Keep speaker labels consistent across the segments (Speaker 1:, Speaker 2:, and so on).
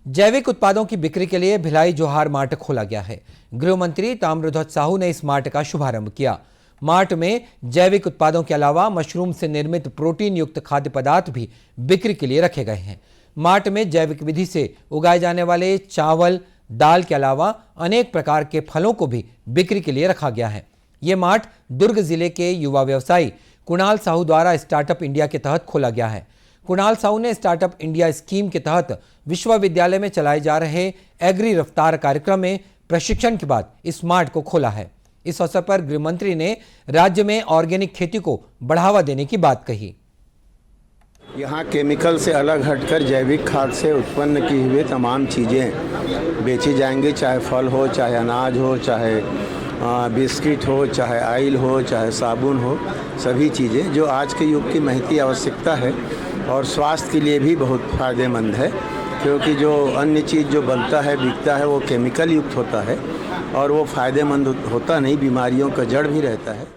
Speaker 1: जैविक उत्पादों की बिक्री के लिए भिलाई जोहार मार्ट खोला गया है। गृह मंत्री ताम्रध्वज साहू ने इस मार्ट का शुभारंभ किया। मार्ट में जैविक उत्पादों के अलावा मशरूम से निर्मित प्रोटीन युक्त खाद्य पदार्थ भी बिक्री के लिए रखे गए हैं। मार्ट में जैविक विधि से उगाए जाने वाले चावल, दाल के अलावा अनेक प्रकार के फलों को भी बिक्री के लिए रखा गया है। ये मार्ट दुर्ग जिले के युवा व्यवसायी कुणाल साहू द्वारा स्टार्टअप इंडिया के तहत खोला गया है। कुणाल साहू ने स्टार्टअप इंडिया स्कीम के तहत विश्वविद्यालय में चलाए जा रहे एग्री रफ्तार कार्यक्रम में प्रशिक्षण के बाद इस मार्ट को खोला है। इस अवसर पर गृह मंत्री ने राज्य में ऑर्गेनिक खेती को बढ़ावा देने की बात कही।
Speaker 2: यहाँ केमिकल से अलग हटकर जैविक खाद से उत्पन्न की हुई तमाम चीज़ें बेची जाएंगी, चाहे फल हो, चाहे अनाज हो, चाहे बिस्किट हो, चाहे ऑयल हो, चाहे साबुन हो, सभी चीज़ें जो आज के युग की महती आवश्यकता है और स्वास्थ्य के लिए भी बहुत फ़ायदेमंद है, क्योंकि जो अन्य चीज़ जो बनता है, बिकता है, वो केमिकल युक्त होता है और वो फ़ायदेमंद होता नहीं, बीमारियों का जड़ भी रहता है।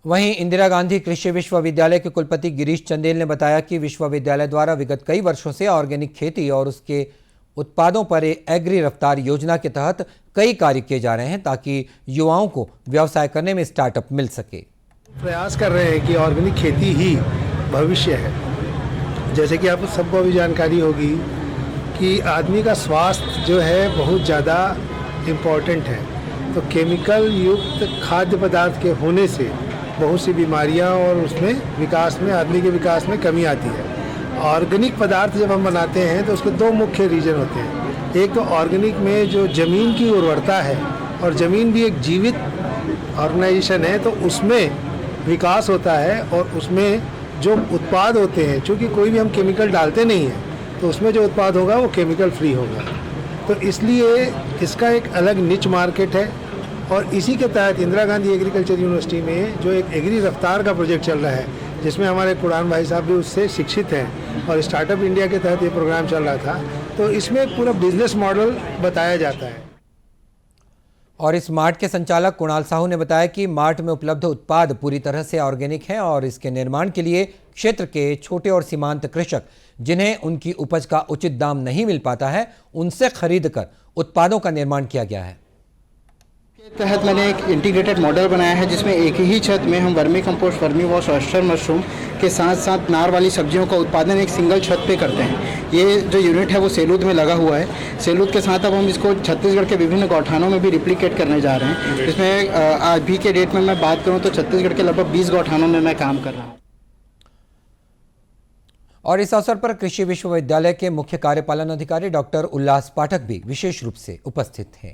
Speaker 1: वहीं इंदिरा गांधी कृषि विश्वविद्यालय के कुलपति गिरीश चंदेल ने बताया कि विश्वविद्यालय द्वारा विगत कई वर्षों से ऑर्गेनिक खेती और उसके उत्पादों पर एग्री रफ्तार योजना के तहत कई कार्य किए जा रहे हैं ताकि युवाओं को व्यवसाय करने में स्टार्टअप मिल सके।
Speaker 3: प्रयास कर रहे हैं कि ऑर्गेनिक खेती ही भविष्य है। जैसे कि आप सबको भी जानकारी होगी कि आदमी का स्वास्थ्य जो है बहुत ज़्यादा इम्पोर्टेंट है, तो केमिकल युक्त खाद्य पदार्थ के होने से बहुत सी बीमारियां और उसमें विकास में, आदमी के विकास में कमी आती है। ऑर्गेनिक पदार्थ जब हम बनाते हैं तो उसके दो मुख्य रीजन होते हैं। एक तो ऑर्गेनिक में जो ज़मीन की उर्वरता है, और ज़मीन भी एक जीवित ऑर्गेनाइजेशन है, तो उसमें विकास होता है और उसमें जो उत्पाद होते हैं, चूँकि कोई भी हम केमिकल डालते नहीं हैं, तो उसमें जो उत्पाद होगा वो केमिकल फ्री होगा। तो इसलिए इसका एक अलग निच मार्केट है और इसी के तहत इंदिरा गांधी एग्रीकल्चर यूनिवर्सिटी में जो एक एग्री रफ्तार का प्रोजेक्ट चल रहा है, जिसमें हमारे कुणाल भाई साहब भी उससे शिक्षित हैं और स्टार्टअप इंडिया के तहत ये प्रोग्राम चल रहा था, तो इसमें एक पूरा बिजनेस मॉडल बताया जाता है।
Speaker 1: और इस मार्ट के संचालक कुणाल साहू ने बताया कि मार्ट में उपलब्ध उत्पाद पूरी तरह से ऑर्गेनिक हैं और इसके निर्माण के लिए क्षेत्र के छोटे और सीमांत कृषक जिन्हें उनकी उपज का उचित दाम नहीं मिल पाता है, उनसे खरीदकर उत्पादों का निर्माण किया गया है।
Speaker 4: के तहत मैंने एक इंटीग्रेटेड मॉडल बनाया है जिसमें एक ही छत में हम vermi compost, vermi wash, oyster mushroom के साथ साथ नार वाली सब्जियों का उत्पादन एक सिंगल छत पे करते हैं। ये जो यूनिट है वो सेलूद में लगा हुआ है। सेलूद के साथ अब हम इसको छत्तीसगढ़ के विभिन्न गौठानों में भी रिप्लिकेट करने जा रहे हैं, जिसमें अभी के डेट में मैं बात करूँ तो छत्तीसगढ़ के लगभग 20 गौठानों में मैं काम कर रहा हूँ।
Speaker 1: और इस अवसर पर कृषि विश्वविद्यालय के मुख्य कार्यपालन अधिकारी डॉक्टर उल्लास पाठक भी विशेष रूप से उपस्थित थे।